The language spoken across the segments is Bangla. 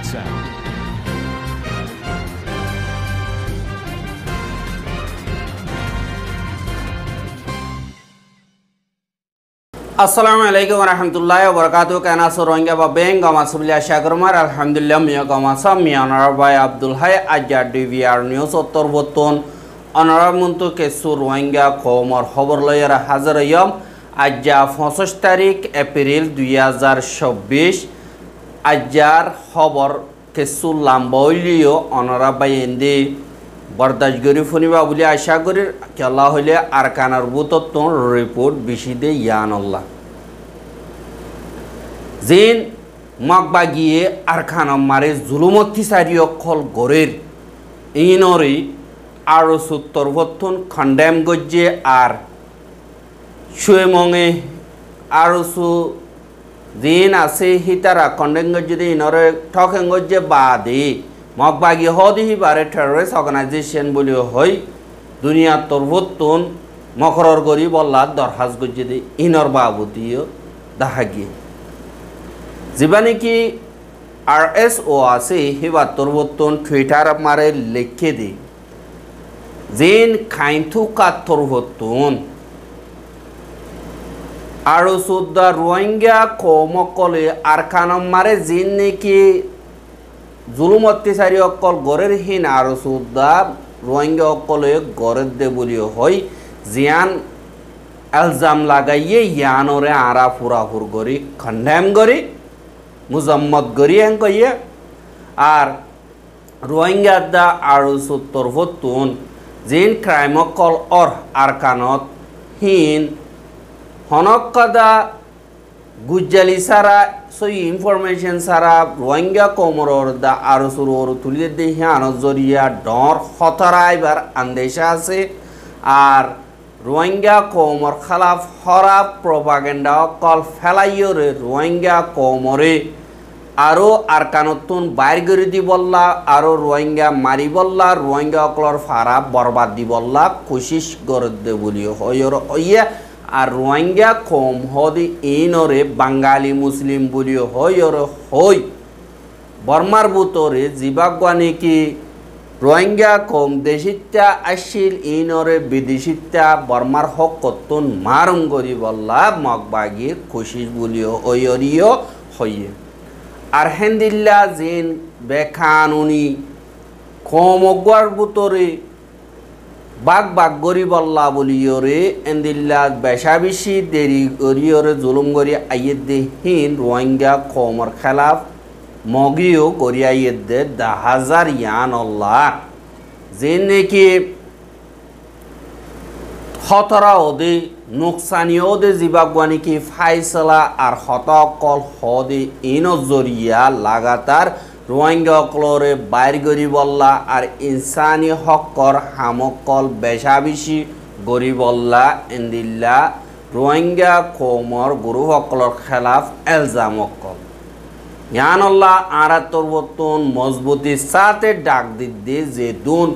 WhatsApp. Assalamualaikum warahmatullahi wabarakatuh. Kana Rohingya babeng gama sublia syagrumar alhamdulillah miya gama sam miya Honorable Abdul Hai aja DVR News uttor boton Honorable muntu kesu Rohingya komor খবর লয়ের হাজার ইয়ম আজ্জা 25 তারিখ এপ্রিল 2026 আজ্জার খবর কেসু লাম্বইলিও Honorable এন্দি বরদাস্ত করি ফুনিবা বলে আশা করি কেলা হইলে আরকানার বুতত্তন রিপোর্ট বিশিদে ইয়ানল্লাহ জিন মকবা গিয়ে আরকানাম মারে জুলুমতি সারিয় খল গরের ইনরি আরো সুত্তর ভত্তন খন্ডেম গজ্জে আর সুয়েমঙে আরো সু জিন আছে হিতারা খন্ডেম গজ্জে ইনরে ঠকেন গজ্জে বাদে মকবাগি হদিহি বারে টেররিস্ট অর্গানাইজেশন বলি হই দুনিয়া তরভত্তন মকরর গরি বল্লা দরহাজ গজ্জে দে ইনর বাবুদিও দেখা গিয়ে জীবানি কি RSO আছে হিবা তরভত্তন টুইটার মারে লিখে দে জিন খাইনথু কা তরভত্তন আরো সুদ্দা রোহিঙ্গা কমকলে আরকানম মারে জিন নাকি জুলুম অত্যাচারী অকল গড়ের হীন আর সুদ্দা রোহিঙ্গা অকলে গড়ের দে বলি হয় জিয়ান এলজাম লাগাইয়ে ইয়ানরে আরা ফুরাফুর গরি খন্ডেম গরি মুজাম্মত গরি এন কইয়ে আর রোহিঙ্গা দা আর সুত্তর ভতুন জিন ক্রাইম অকল অর আরকানত হীন হনকদা গুজ্জালি সারা সই ইনফরমেশন সারা রোহিঙ্গা কোমরর দা আরো সুরোর তুলিয়ে দে হিয়ানো জরিয়া ডর খতরা এবার আন্দেশা আছে আর রোহিঙ্গা কোমর খালাফ হরা প্রপাগেন্ডা কল ফেলাইয়রে রোহিঙ্গা কোমরে আরো আরকানতুন বাইর করে দি বললা আরো রোহিঙ্গা মারি বললা রোহিঙ্গা অকলর ফারা বরবাদ দি বললা কোশিশ করে দে বলিও হইর হইয়া আর রোহিঙ্গা কম হদি ইনরে বাঙালি মুসলিম বলিও হইরে হই বর্মার বুতরে জিবাগানি কি রোহিঙ্গা কম দেশিত্যা আসিল ইনরে বিদেশিত্যা বর্মার হক কতন মারুম করি বল্লা মগবাগি খুশি বলিও হইরিও হইয়ে আর হেন্দিল্লা জিন বেখানুনি কম অগওয়ার বুতরে বাগ বাগ গরি বল্লা বলিওরে এন্দিল্লা বেশা বেশি দেরি গরিওরে জুলুম গরি আইয়ের দে হিন রোহিঙ্গা কমর খেলাফ মগিও গরি আইয়ের দে 10,000 ইয়ান আল্লাহ যে নাকি খতরা ওদে নুকসানি ওদে জিবাগানি কি ফাইসলা আর হতকল হদে ইনো জরিয়া লাগাতার রোহিঙ্গা অকলরে বাইর গরি বল্লা আর ইনসানি হকর হামকল বেশা বেশি গরি বল্লা এন্দিল্লা রোহিঙ্গা কোমর গুরু অকলর খেলাফ এলজাম অকল ইয়ানল্লাহ আরা তরবতন মজবুতি সাথে ডাক দিদ্দে যে দুন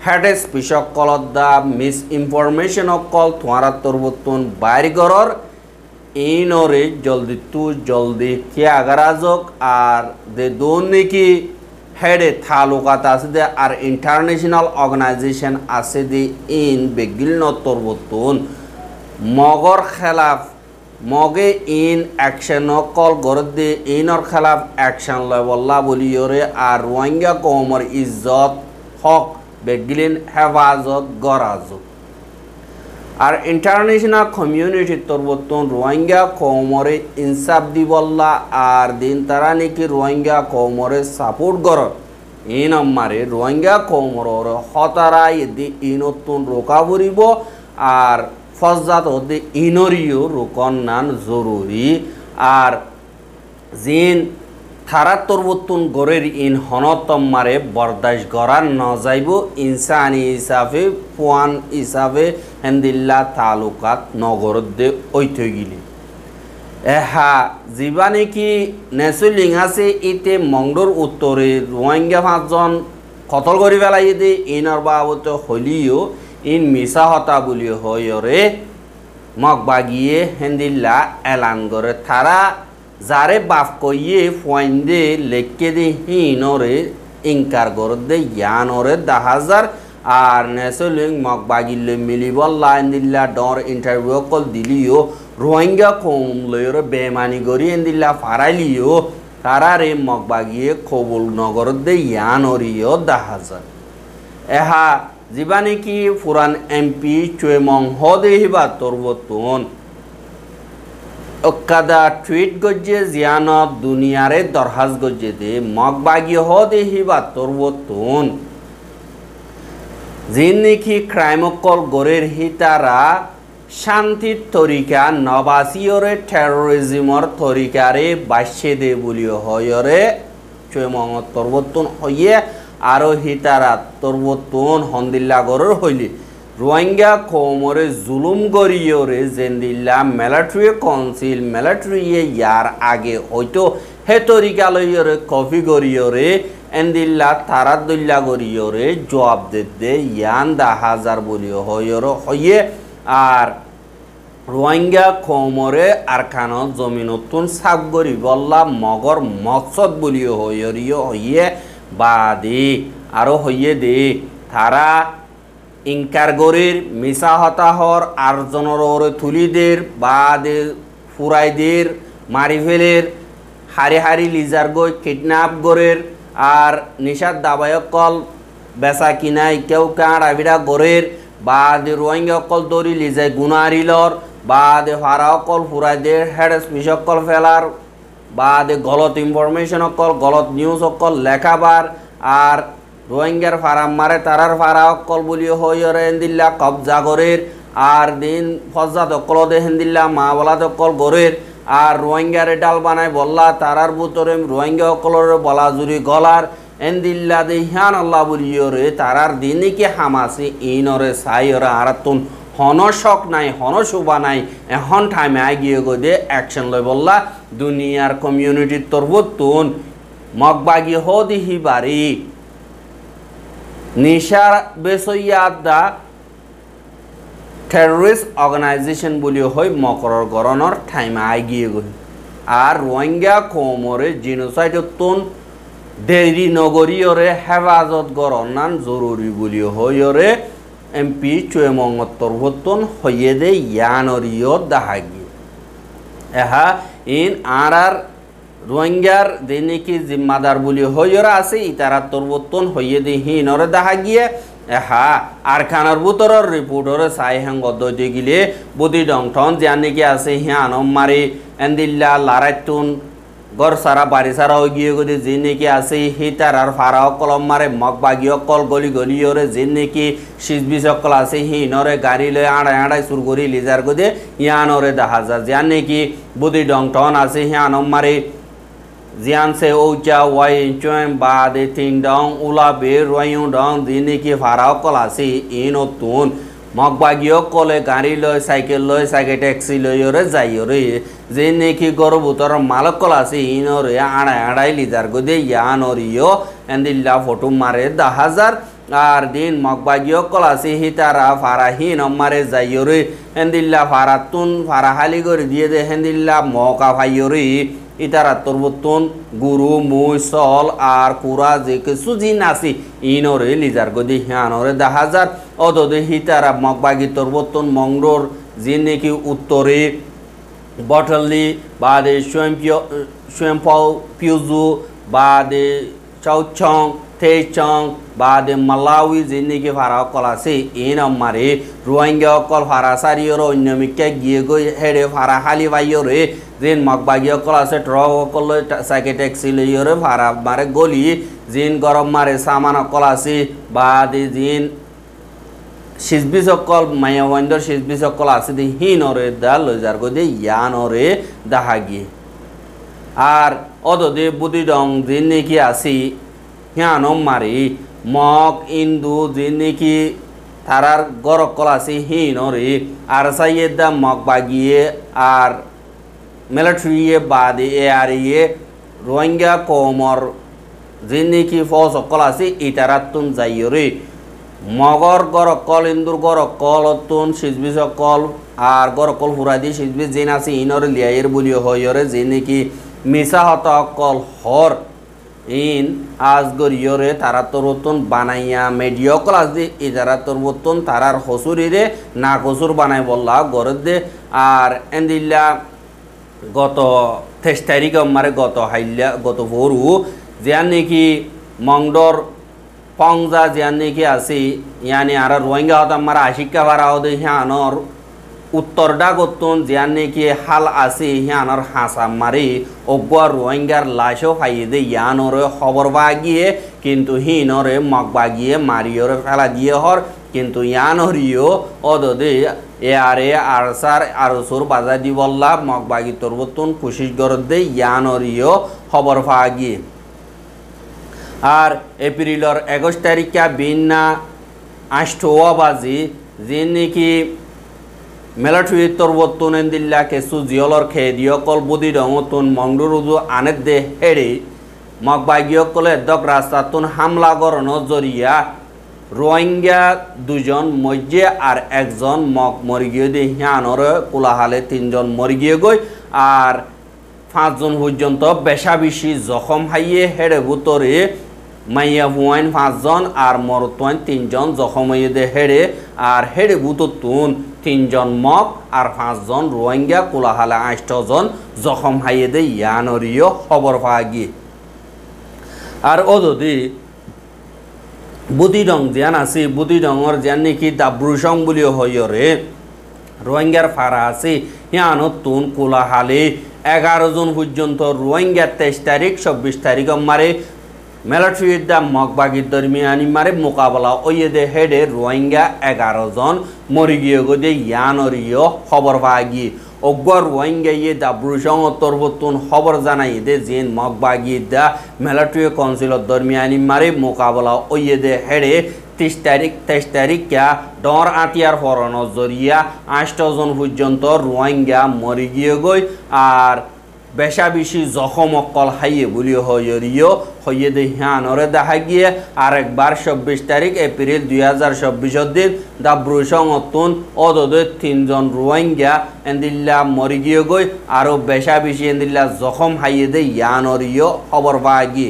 হেডেস পিছক কলত দা মিস ইনফরমেশন অকল তোমারা তরবতন বাইর গরর ইনরে জলদি তু জলদি ত্যাগারাজক আর দে দোন নাকি হেডে থালুকাত আছে দে আর ইন্টারন্যাশনাল অর্গানাইজেশন আছে দে ইন বেগিল নতরবতন মগর খেলাফ মগে ইন অ্যাকশন কল গরদ দে ইনর খেলাফ অ্যাকশন লবল্লা বলিওরে আর রোহিঙ্গা কমর ইজ্জত হক বেগিলিন হেফাজত গরাজক আর ইন্টারন্যাশনাল কমিউনিটি তরবতন রোহিঙ্গা কমরে ইনসাফ দি বল্লা আর দিন তারা নাকি রোহিঙ্গা কমরে সাপোর্ট কর ইন আমারে রোহিঙ্গা কমর হতারা এদি ইনতুন রোকা বরিব আর ফজাত ওদে ইনরিও রোকন নান জরুরি আর জিন থারা তরবতুন গরের ইন হনতম মারে বরদাস্ত করা ন যাইব ইনসানি হিসাবে পুয়ান হিসাবে হেন্দিল্লা তালুকাত নগরত দে ঐথ গিলি এহা যিবা নাকি নেচুলিং আছে ইতে মংডোর উত্তরে রোহিঙ্গা 5 জন কতল করে পেলাই দে ইনর বাবত হলিও ইন মিছা হতা বলি হয়রে মগবাগিয়ে হেন্দিল্লা এলান করে থারা যারে বাপ কইয়ে ফুয়াইন্দে লেখকে দে হিনরে ইনকার গরদে ইয়ানরে 10,000 আর নেসলিং মগবাগিলে মিলিবল্লা এন্দিল্লা ডর ইন্টারভিউ কল দিলিও রোহিঙ্গা কম লয়রে বেমানি গরি এন্দিল্লা ফারাইলিও তারারে মগবাগিয়ে কবুল নগরদে ইয়ানরিও 10,000 এহা জীবানি কি ফুরান এমপি চুয়েমং হদে হিবা তরবতুন অক্কাদা টুইট গজ্জে জিয়ানত দুনিয়ারে দরহাজ গজ্জে দে মগবাগি হদে হিবা তরবতুন জিন্নিকি ক্রাইমকল গরের হিতারা শান্তির তরিকা নবাসিয়রে টেরোরিজমর তরিকারে বাসে দে বলিও হয়রে চুয়েমং তরবতুন হইয়ে আরো হিতারা তরবতুন হন্দিল্লা গরর হইলি রোহিঙ্গা কৌমরে জুলুম গরিয়রে জেন্দিল্লা মিলিটারি কাউন্সিল মিলিটারি ইয়ার আগে হয়তো হে তরিকালয়রে কফি গরিয়রে এন্দিল্লা তারাদুল্লা গরিয়রে জবাব দে ইয়ান 10,000 বলিও হয়র হইয়ে আর রোহিঙ্গা কৌমরে আরখানত জমিনতুন সাব গরি বল্লা মগর মকসদ বলিও হইয়রিও হইয়ে বাদে আরো হইয়ে দে তারা ইনকার গরির মিসা হতাহর আরজনের তুলিদের বাদে ফুরাইদের মারি ফেলের হারি হারি লিজার গই কিডন্যাপ গরের আর নিশাদ দাবায়ক কল বেচা কিনাই কেউ কাঁড়াবিড়া গরের বাদে রোহিঙ্গা কল দরি লিজাই গুনারিলর বাদে ফারা কল ফুরাইদের হেড স্পিচ কল ফেলার বাদে গলত ইনফরমেশন অকল গলত নিউজ অকল লেখাবার আর রোহিঙ্গার ফারাম মারে তারার ফারা অকল বলিও হইরে হেন্দিল্লা কবজা গরের আর দিন ফজ্জাত অকল দে হেন্দিল্লা মা বলাত অকল গরের আর রোহিঙ্গারে ডাল বানায় বললা তারার বুতরে রোহিঙ্গা অকলর বলা জুরি গলার এন্দিল্লা দে হিয়ান আল্লাহ বলিওরে তারার দিনে কি হামাসি ইনরে সাইরে আরাতুন হন শখ নাই হন শোভা নাই এখন টাইমে আগিয়ে গো দে অ্যাকশন লই বললা দুনিয়ার কমিউনিটির তরবতুন মগবাগি হদিহি বাড়ি নিশার বেসইয়াদা টেররিস্ট অর্গানাইজেশন বলি হই মকরর গরণর টাইমে আগিয়ে গই আর রোহিঙ্গা কৌমরে জিনোসাইডতুন দেরি নগরীয়রে হেফাজত গরণান জরুরি বলি হইরে এমপি চুয়েমঙ্গত তরবতুন হইয়ে দে ইয়ানরিও দাহাগি এহা ইন আর রোহিঙ্গার দিনিকি জিম্মাদার বলি হইরা আছে ইতারা তরবতুন হইয়ে দে হিনরে দাহাগিয়ে এহা আর খানার বুতরর রিপোর্টরে চাই হেঙ্গ দই গিলে বদি ডংঠন জিয়ান নাকি আছে হিয়ানম মারি এন্দিল্লা লারাইতুন গর সারা বাড়ি সারা হয়ে গিয়ে গদি যে নাকি আছে হিতার আর ফারাও কলম মারে মগবাগি অকল গলি গলিওরে যে নাকি সিজবি সকল আছে হিনরে গাড়ি লয়ে আড়াই আড়াই সুর করি লিজার গদে ইয়ানরে দেখা যায় জিয়ান নাকি বুদি ডংঠন আছে হিয়ানম মারে জিয়ান সে ওচা ওয়াই চয়েম বাদে তিন ডং উলা বে রয়ু ডং যে নাকি ফারাও কল আছে ইনতুন মগবাগিও কলে গাড়ি লয় সাইকেল ট্যাক্সি লইরে যাইরে যে নাকি গর্ভতর মালক কল আছে ইনরে আড়াই আড়াই লিটার গদে ইয়ানরিও এন্দিল্লা ফটো মারে 10,000 আর দিন মগবাগিও কল আছে হিতারা ফারাহিন মারে যাইরে এন্দিল্লা ফারাতুন ফারাহালি করে দিয়ে দে হেন্দিল্লা মকা ভাইরে ইতারা তরবতুন গুরু মুই সল আর কুরা যে কিছু জিন আছে ইনরে লিজার গদি হিয়ানরে 10,000 অদদে হিতারা মগবাগি তরবতুন মংরোর যে নাকি উত্তরে বটলি বাদে সোয়েমপাও পিউজু বাদে চাউচং থেচং বাদে মালাউই যে নাকি ফারা অকল আছে ইন মারে রোহিঙ্গা অকল ফারা সারিয়র অন্যমিকা গিয়ে গই হেডে ফারা হালি ভাইয়রে জিন মগবাগি অকল আছে ট্রক অকল সাইকে ট্যাক্সি লইয়রে ফারা মারে গলি জিন গরম মারে সামান অকল আছে বাদে জিন সিজবি সকল মায়াওয়ান্দর সিজবি সকল আছে দি হিনরে দা লইজার গদে ইয়ানরে দাহাগি আর অদদে বুদি ডং জিন নাকি আছে হিয়ানম মারি মগ ইন্দু যে নাকি তারার গরক কল আছে হিনরে আর সাইয়েদা মগ বাগিয়ে আর মিলিটারিয়ে বাদে আর রোহিঙ্গা কৌমর যে নাকি ফৌজ সকল আছে ইতারাতুন যাইরে মগর গরক কল ইন্দুর গরক কল তুন সিজবি সকল আর গরক কল ফুরাই দিয়ে সিজবি জেন আছে ইনরে লিয়াইয়ের বলিও হইরে যে নাকি Misa Hota call Har in আজগরিয়রে তারা তরতন বানাইয়া মেডিয়কল আজি ইজারা তরবতন তারার হসুরিরে না কসুর বানাই বললা গরদ দে আর এন্দিল্লা গত 23 তারিখ মারে গত হাইল্লা গত ভোরু জিয়ান নাকি মংডর পংজা জিয়ান নাকি আছে ইয়ানি আর রোহিঙ্গা হতাম মারা আশিকা ভাড়া হদে হিয়ানর উত্তরডা গতন জিয়ান নাকি হাল আছে হিয়ানর হাসা মারি অগুয়ার রোহিঙ্গার লাশও ফাইয়ে দে ইয়ানরে খবর বাগিয়ে কিন্তু হিনরে মগ বাগিয়ে মারিয়রে ফেলা দিয়ে হর কিন্তু ইয়ানরিও অদদে এয়ারে আরসার আরসুর বাজার দি বললা মগ বাগি তরবতন কুশিস গরদ দে ইয়ানরিও খবর ফাগিয়ে আর এপ্রিলর 21 তারিখা বিন্না 8 বাজি যে নাকি মেলাটুই তরবতন এন্দিল্লা কেসু জিয়লর খেদিও কল বুদি রঙতন মংডুরুদু আনেদ দে হেড়ে মগ বাগিও কলে দক রাস্তাতুন হামলা গরণ জরিয়া রোহিঙ্গা 2 জন মধ্যে আর 1 জন মগ মরি গিয়ে দে হিয়ানর কোলাহালে 3 জন মরি গিয়ে গই আর 5 জন পর্যন্ত বেশা বেশি জখম হাইয়ে হেড়ে বুতরে মাইয়া হুয়াইন 5 জন আর মরতওয়াইন 3 জন জখম হইয়ে দে হেড়ে আর হেড়ে বুততুন 3 জন মগ আর 5 জন রোহিঙ্গা কোলাহালে 8 জন জখম হাইয়ে দে ইয়ানরিও খবর পাগি আর ওদদি বুদিডং জিয়ান আছে বুদিডংর জিয়ান নাকি দাব্রুসং বলি হইরে রোহিঙ্গার ফারা আছে হিয়ানতুন কোলাহালে 11 জন পর্যন্ত রোহিঙ্গা 23 তারিখ 24 তারিখ মারে মেলাটুইদা মগবাগির দরমিয়ানি মারে মোকাবেলা ওয়ে দে হেডে রোহিঙ্গা 11 জন মরি গিয়ে গদে ইয়ানরিও খবর পাগি অগর রোহিঙ্গা ইয়ে দাব্রুসং তরবতুন খবর জানাই দে জিন মগবাগি দা মেলাটুই কাউন্সিলর দরমিয়ানি মারে মোকাবেলা ওয়ে দে হেডে 23 তারিখ ডর আতিয়ার ফরন জরিয়া 8 জন পর্যন্ত রোহিঙ্গা মরি গিয়ে গই আর বেশা বেশি জখম অকল হাইয়ে বলি হইরিও হইয়ে দে হিয়ানরে দেখা গিয়ে আরেকবার 24 তারিখ এপ্রিল 2024 দিন দাব্রুসং অতুন অদদে 3 জন রোহিঙ্গা এন্দিল্লা মরি গিয়ে গই আরো বেশা বেশি এন্দিল্লা জখম হাইয়ে দে ইয়ানরিও খবর বাগি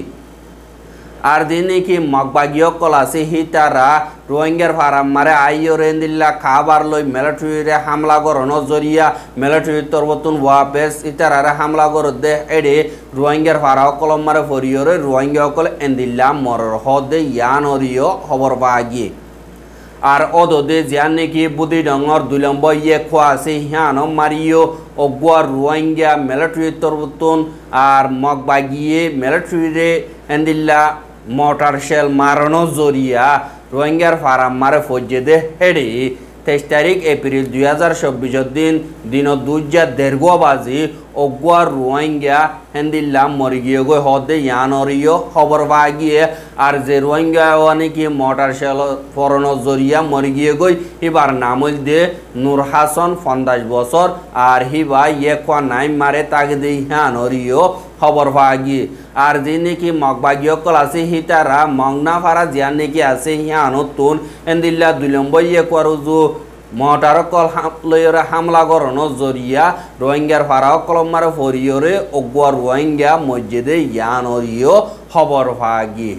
আর দিনে কি মগবাগিও কল আছে হিতারা রোহিঙ্গার ফারাম মারে আইও রেন্দিল্লা খাবার লই মেলাটুইরে হামলা করন জরিয়া মেলাটুই তরবতুন ওয়াপেস ইতারারে হামলা কর দে এডে রোহিঙ্গার ফারাও কলম মারে ফরিয়রে রোহিঙ্গা কল এন্দিল্লা মরর হদে ইয়ানরিও খবর বাগি আর অদদে জিয়ান নাকি বুদি ডঙর 2 নম্বর ইয়ে খোয়া আছে হিয়ানো মারিও অগুয়ার রোহিঙ্গা মেলাটুই তরবতুন আর মগবাগিয়ে মেলাটুইরে এন্দিল্লা মোটর শেল মারানো জরিয়া রোহিঙ্গার ফারাম মারে ফজ্জে দে হেডে 23 তারিখ এপ্রিল 2024 দিন দিন 2:30 বাজি অগুয়ার রোহিঙ্গা হেন্দিল্লা মরি গিয়ে গই হদে ইয়ানরিও খবর বাগিয়ে আর যে রোহিঙ্গা অনেকে মোটর শেল ফরন জরিয়া মরি গিয়ে গই এবার নাম দে নূর হাসান 50 বছর আর হিবা ইয়েকোয়া নাইম মারে তাকে দে ইয়ানরিও খবর পাগি আর যে নাকি মগবাগিও কল আছে হিতারা মংনা ফারা জিয়ান নাকি আছে হিয়ানতুন এন্দিল্লা 2 নম্বর ইয়েকোয়ার জু মোটর কল লইরে হামলা করন জরিয়া রোহিঙ্গার ফারাও কলম মারে ফরিয়রে অগুয়ার রোহিঙ্গা মসজিদে ইয়ানরিও খবর পাগি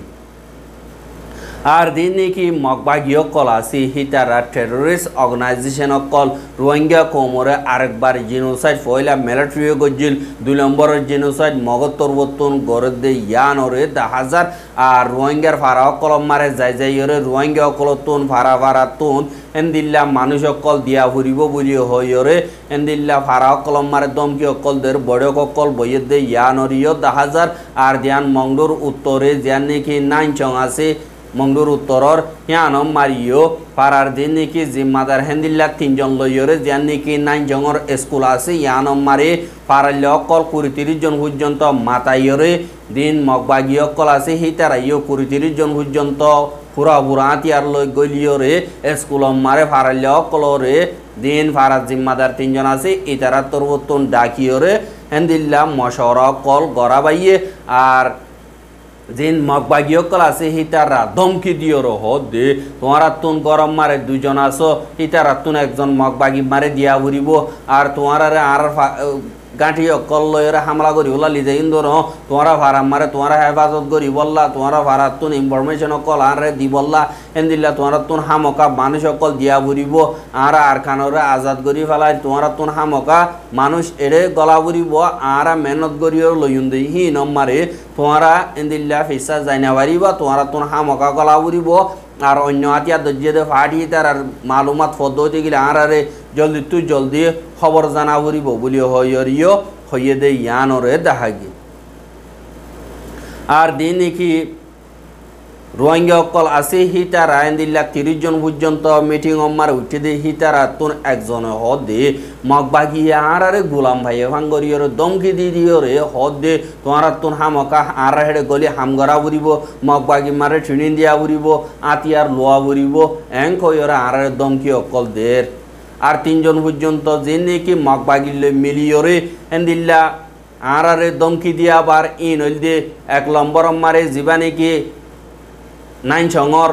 আর দিন নাকি মগবাগিও কল আছে হিতারা টেররিস্ট অর্গানাইজেশন কল রোহিঙ্গা কোমরে আরেকবার জেনোসাইড ফয়লা মিলিটারি গজিল 2 নম্বর জেনোসাইড মগত তরবতন গরদে ইয়ানরে 10000 আর রোহিঙ্গার ফারাও কলম মারে যাইরে রোহিঙ্গা কলতুন ফারা তুন এন্দিল্লা মানুষ অকল দিয়া ফুরিব বলি হইরে এন্দিল্লা ফারা কলম মারে দমকি অকলদের বড় অকল বইয়ে দে ইয়ানরিও 10000 আর দিয়ান মংডুর উত্তরে জিয়ান নাকি 9 চং আছে মংডুর উত্তরর হিয়ানম মারিও পারার দিন নাকি জিম্মাদার হেন্দিল্লা 3 জন লইরে জিয়ান নাকি 9 জঙর স্কুল আছে ইয়ানম মারে পারাল্য অকল 30 জন পর্যন্ত মাতাইরে দিন মগবাগি অকল আছে হিতারাইও 30 জন পর্যন্ত পুরা আতিয়ার লই গলিয়রে স্কুল মারে পারাল্য অকলরে দিন ফারাজ জিম্মাদার 3 জন আছে ইতারা তরবতন ডাকিয়রে হেন্দিল্লা মশরা কল গরাবাইয়ে আর जिन मगबागियो कल से हितारा धमकी दियो रहो दे तुम्हारा तुन गरम मारे 2 জন आसो हितारा तुन एक जन मगबागी मारे दिया उरिबो और तुम्हारा रे आर গাঁঠি অকল লয়ের হামলা করি বললা লিজে ইন্দোর তোমারা ভাড়া মারে তোমারা হেফাজত করি বললা তোমারা ভাড়াত তুন ইনফরমেশন অকল আনরে দি বললা এন্দিল্লা তোমারা তুন হামকা মানুষ অকল দিয়া বুড়িব আর খানরে আজাদ করি ফেলাই তোমারা তুন হামকা মানুষ এড়ে গলা বুড়িব আর মেহনত করিও লইন দেই হি নম্বরে তোমারা এন্দিল্লা ফিসা যাইনা পারিব তোমারা তুন হামকা গলা বুড়িব আর অন্য আতিয়া দজ্জে ফাটি তার আর মালুমাত পদ্ধতি গেলে আরে জলদি তুই জলদি খবর জানা ফুরিব বলি হইয় হইয়ে দে ইয়ানরে দেখা গিয়ে আর দিন নাকি রোহিঙ্গা অকল আছে হিতারা এন্দিল্লা 30 জন পর্যন্ত মিটিং অম্মার উঠে দে হিতারা তুন একজন হদ দে মগবাগিয়ে আরে গোলাম ভাই ভাঙ্গরিয়র দমকি দি দিয়রে হদ দে তোমার তুন হামকা আর হেডে গলি হামগরা বুড়িব মগবাগি মারে ট্রেনিং দিয়া বুড়িব আতিয়ার লোয়া বুড়িব এং কইরা আরে দমকি অকল দের আর 3 জন পর্যন্ত যে নাকি মগবাগিলে মিলিয়রে এন্দিল্লা আরে দমকি দিয়া আবার ইন হইল দে 1 নম্বর মারে জীবানে কি নাইন সঙ্গর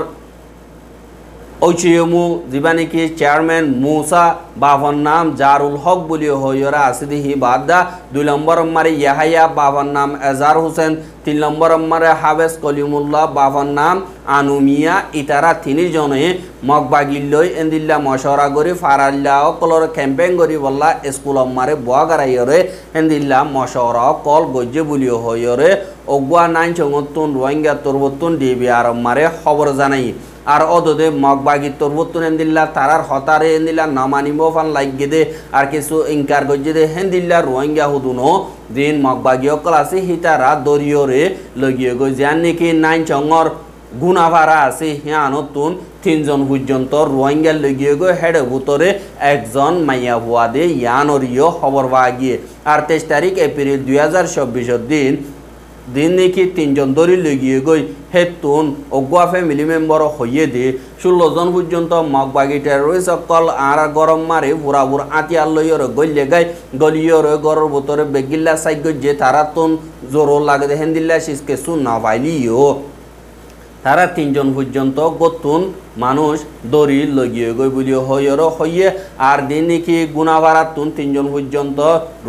ঐচিয়মু জীবানিকি চেয়ারম্যান মুসা বাবার নাম জারুল হক বলি হইরা আসিদিহি বাদা 2 নম্বর মারে ইয়াহাইয়া বাবার নাম এজার হোসেন 3 নম্বর মারে হাবেস কলিমুল্লাহ বাবার নাম আনুমিয়া ইতারা 3 জনে মগবাগিল্লই এন্দিল্লা মশওয়ারা করি ফারাল্লা কলর ক্যাম্পেইন করি বললা স্কুল মারে বুয়াগারাইরে এন্দিল্লা মশওয়ারা কল গজ্জে বলি হইরে ওগুয়া নাইন চঙ্গতুন রোহিঙ্গা তরবতুন ডিবিআর মারে খবর জানাই আর অদদে মগবাগি তরবতুন এন্দিল্লা তারার হতারে এন্দিল্লা নামানিব ফান লাগিয়ে দে আর কিছু ইনকার গজ্জে দে হেন্দিল্লা রোহিঙ্গা হুদুনো দিন মগবাগি অকল আছে হিতারা দরিয়রে লগিয়ে গই যান নাকি নাইন চঙ্গর গুণাভাড়া আছে হিয়া নতুন 3 জন পর্যন্ত রোহিঙ্গা লগিয়ে গো হেডে ভুতরে একজন মাইয়া ভুয়া দে ইয়ানরিও খবর পাওয়া গিয়ে আর 23 তারিখ এপ্রিল 2024 দিন নাকি 3 জন দরি লগিয়ে গই হেতুন অগুয়া ফ্যামিলি মেম্বার হইয়ে দে 16 জন পর্যন্ত মগবাগি টেরোরিস্ট অকল আর গরম মারে পুরাপুর আতিয়ার লইয়র গলিয়ে গাই গলিয়র গরর ভুতরে বেগিল্লা সাইগ যে তারা তুন জোর লাগে দে হেন্দিল্লা সিসকে সুন না পাইলিও তারা 3 জন পর্যন্ত গতুন মানুষ দড়ি লগিয়ে গই বলি হইর হইয়ে আর দিন নাকি গুণাভাড়াতুন 3 জন পর্যন্ত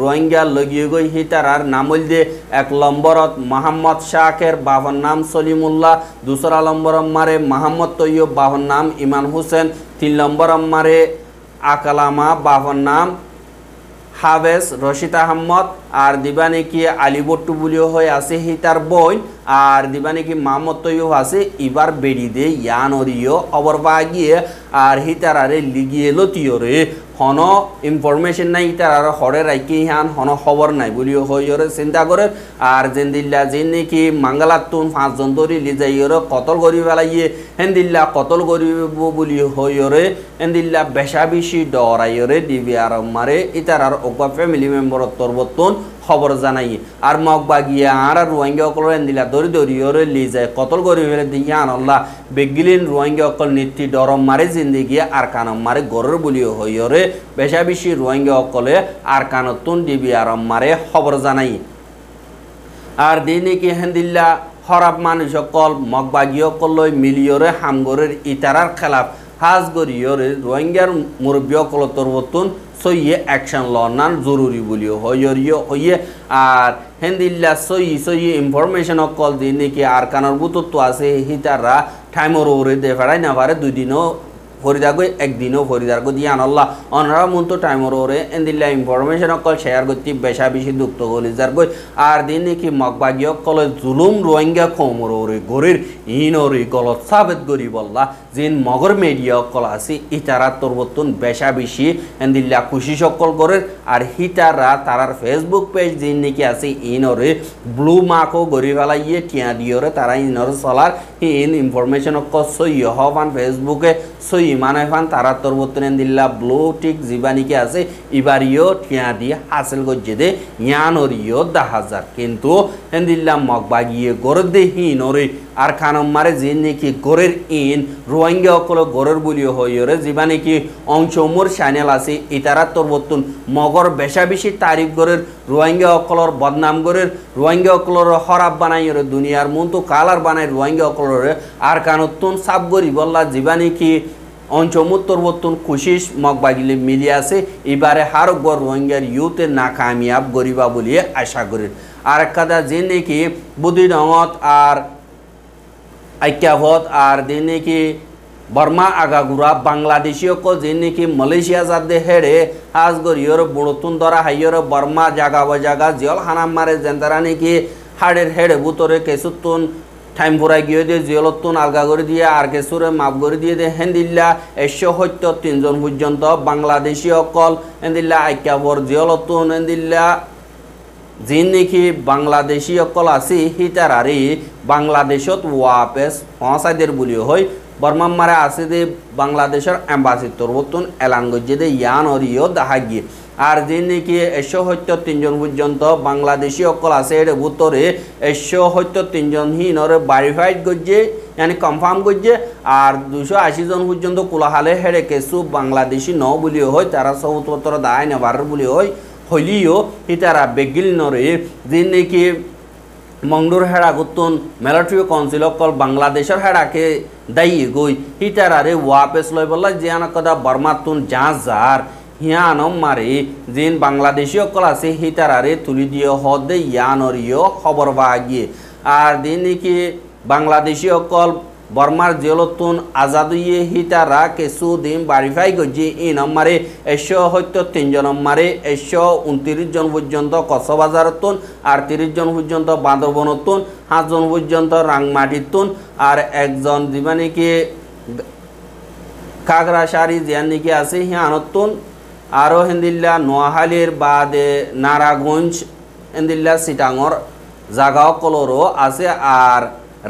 রোহিঙ্গা লগিয়ে গই হিতারার নামল দে 1 নম্বরত মোহাম্মদ শাকের বাবার নাম সলিমুল্লাহ 2 নম্বর মারে মোহাম্মদ তৈয়ব বাবার নাম ইমান হোসেন 3 নম্বর মারে আকালামা বাবার নাম হাবেস রশিদ আহমদ আর দিবানি কি আলিবট্টু বলিও হয়ে আছে হিতার বই আর দিবানি কি মোহাম্মদ তৈয়ব আছে এবার বেড়ি দে ইয়ানরিও অবর বাগিয়ে আর হিতার আরে লিগিয়ে লতিয়রে হন ইনফরমেশন নাই ইতার আর হরে রাইকি হান হন খবর নাই বলিও হইরে চিন্তা করে আর জেন্দিল্লা যেন নাকি মাঙ্গালাতুন 5 জন ধরি লিজাইরে কতল করি ফেলাইয়ে হেন্দিল্লা কতল করিব বলি হইরে হেন্দিল্লা বেশা বেশি ডরাইরে ডিবিআর মারে ইতার আর ওকা ফ্যামিলি মেম্বার তরবতন খবর জানাই আর মগবাগিয়া আর রোহিঙ্গা অকল এন্দিলা দরি দরিয়রে লিজায় কতল করি ফেলে দিয়ান আল্লাহ বেগিলিন রোহিঙ্গা অকল নীতি ডরম মারে জিন্দিগি আর কানম মারে গরর বলিও হইরে বেশা বেশি রোহিঙ্গা অকলে আর কানতুন ডিবিআর মারে খবর জানাই আর দিনে কি হেন্দিল্লা খরাব মানুষ অকল মগবাগি অকল মিলিয়রে হামগরের ইতারার খেলাফ হাজ গরিয়রে রোহিঙ্গার মুরব্বী অকল তরবতুন সইয়ে অ্যাকশন লনান জরুরি বলিও হইয় হইয়ে আর হেন্দিল্লা সই ইনফরমেশন অকল দিন নাকি আর কানোর বুতত্ব আছে হিতাররা টাইমর ওরে দে ফেরাই না পারে 2 দিনও ফরিদাগো একদিনও ফরিদারগো দিয়ে আনল্লাহ অনরা মন্ত টাইমর ওরে এন্দিল্লা ইনফরমেশন অকল শেয়ার করতে বেশা বেশি দুঃখ গলিজার গই আর দিন নাকি মগবাগি অকল জুলুম রোহিঙ্গা খমর ওরে গরির ইনরে গলত সাবেত গরি বললা জিন মগর মিডিয়া অকল আছে ইতারা তরবতুন বেশা বেশি এন্দিল্লা খুশি সকল গরের আর হিতারা তারার ফেসবুক পেজ দিন নাকি আছে ইনরে ব্লু মার্কও গরি ফেলাইয়ে টিয়া দিয়রে তারা ইনর চলার ইন ইনফরমেশন অকল সই হবান ফেসবুকে সই মানে ফান তারা তরবতুন এন্দিল্লা ব্লু টিক জীবানিকে আছে ইবারিও টিয়া দিয়ে হাসিল গজ্জে দে ইয়ানরিও 10,000 কিন্তু এন্দিল্লা মগবাগিয়ে গর দে হিনরে আর খানম মারে জিন নাকি গরের ইন রোহিঙ্গা অকল গরের বলিও হইরে জীবানি কি অংশমুর চ্যানেল আছে ইতারা তরবতুন মগর বেশা বেশি তারিফ গরের রোহিঙ্গা অকলর বদনাম গরের রোহিঙ্গা অকলর খরাব বানাইরে দুনিয়ার মন্তু কালার বানাই রোহিঙ্গা অকলরে আর কানতুন সাব গরি বললা জীবানি কি অঞ্চমুত্তর বর্তন কুশিস মগবাগিলে মিলি আছে এবারে হারগর রোহিঙ্গার ইউতে নাকামিয়াব গরিবা বলিয়ে আশা করি আর কাদা যে নাকি বুদ্ধিডঙত আর আইক্যাভত আর যে নাকি বর্মা আগাগুড়া বাংলাদেশীয় যে নাকি মালয়েশিয়া যাদে হেড়ে হাজগর ইয়র বুড়তুন ধরা হাইয়র বর্মা জাগা জাগা জিয়ল হানাম মারে জেন্দারা নাকি হাড়ের হেড়ে বুতরে কেসুতুন টাইম ফুরাই গিয়ে দিয়ে জিয়লতুন আলগা করে দিয়ে আর কেসুরে মাপ করে দিয়ে দিয়ে হেন্দিল্লা 173 জন পর্যন্ত বাংলাদেশী অকল হেন্দিল্লা আইক্যাভর জিয়লতুন হেন্দিল্লা যে নাকি বাংলাদেশী অকল আছে হিতারারি বাংলাদেশত ওয়াপেস পৌঁছাইদের বলি হয় বর্মা মারে আছে যে বাংলাদেশের অ্যাম্বাসিডর বর্তন এলান গজ্জে দে ইয়ান অরিও দেখা গিয়ে আর যে নাকি 173 জন পর্যন্ত বাংলাদেশী অকল আছে এর ভিতরে 173 জন হিনরে ভেরিফাইড গজ্জে यानी কনফার্ম গজ্জে আর 280 জন পর্যন্ত কোলাহালে হেড়ে কেসু বাংলাদেশী ন বলি হয় তারা সৌতপত্র দায় নেবার বলি হয় হলিও হিতারা বেগিল নরে যে নাকি মংডুর হেড়া গুতুন মিলিটারি কাউন্সিল অকল বাংলাদেশের হেড়াকে দায়ী গই হিতারারে ওয়াপেস লই বলা জিয়ান কদা বর্মাতুন জাহাজার হিয়ানম মারে জিন বাংলাদেশী অকল আছে হিতারারে তুলি দিয়ে হদে ইয়ানরিও খবর বাগিয়ে আর দিন নাকি বাংলাদেশী অকল বর্মার জেলতুন আজাদুয়ে হিতারা কেসু দিন বারিফাই গজি ই নম্বরে 173 জন নম্বরে 129 জন পর্যন্ত কক্সবাজারতুন আর 30 জন পর্যন্ত বান্দরবনতুন 7 জন পর্যন্ত রাংমাটিতুন আর একজন দিবা নাকি কাগড়াশাড়ি জিয়ান নাকি আছে হিয়ানতুন আরো হেন্দিল্লা নোয়াহালির বাদে নারাগঞ্জ হেন্দিল্লা সিটাঙর জাগাও কলরও আছে আর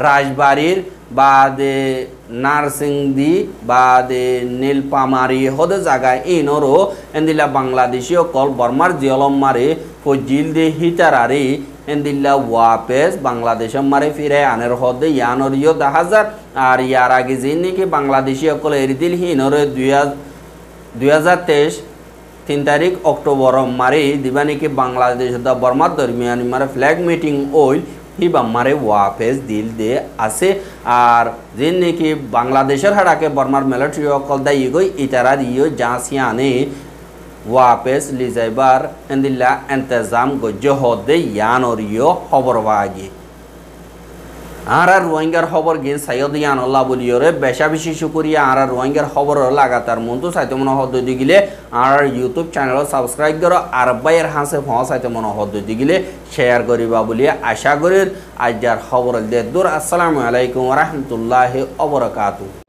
রাজবাড়ির বাদে নারসিংদী বাদে নীলপামারি হদে জায়গায় ইনরও এন্দিল্লা বাংলাদেশী কল বর্মার জিয়লম মারে ফজিল দে হিতারারি এন্দিল্লা ওয়াপেস বাংলাদেশের মারে ফিরে আনের হদে ইয়ানরিও 10,000 আর ইয়ার আগে যে নাকি বাংলাদেশী কল এরিদিল হিনরে 2023 3 তারিখ অক্টোবর মারে দিবা নাকি বাংলাদেশ বর্মার দরমিয়ানি মারে ফ্ল্যাগ মিটিং ওইল হিবা মারে ওয়াপেস দিল দে আছে আর যে নাকি বাংলাদেশের হাড়াকে বর্মার মিলিটারি অকল দায়ী গই ইতারা দিও জাসিয়ানে ওয়াপেস লিজাইবার এন্দিল্লা ইন্তজাম গজ্জ হদে ইয়ানরিও খবর বাগি আর রোহিঙ্গার খবর গিন সাইয়দ ইয়ান আল্লাহ বলিওরে বেশা বেশি শুকরিয়া আর রোহিঙ্গার খবর লাগাতার মন্তু সাইতে মনে হদ দিগিলে আর ইউটিউব চ্যানেল সাবস্ক্রাইব করো আর বাইয়ের হাসে ফ সাইতে মনে হদ দিগিলে শেয়ার করিবা বলি আশা করি আজ যার খবর দে দূর আসসালামু আলাইকুম ওয়া রাহমাতুল্লাহি ওয়া বারাকাতুহু।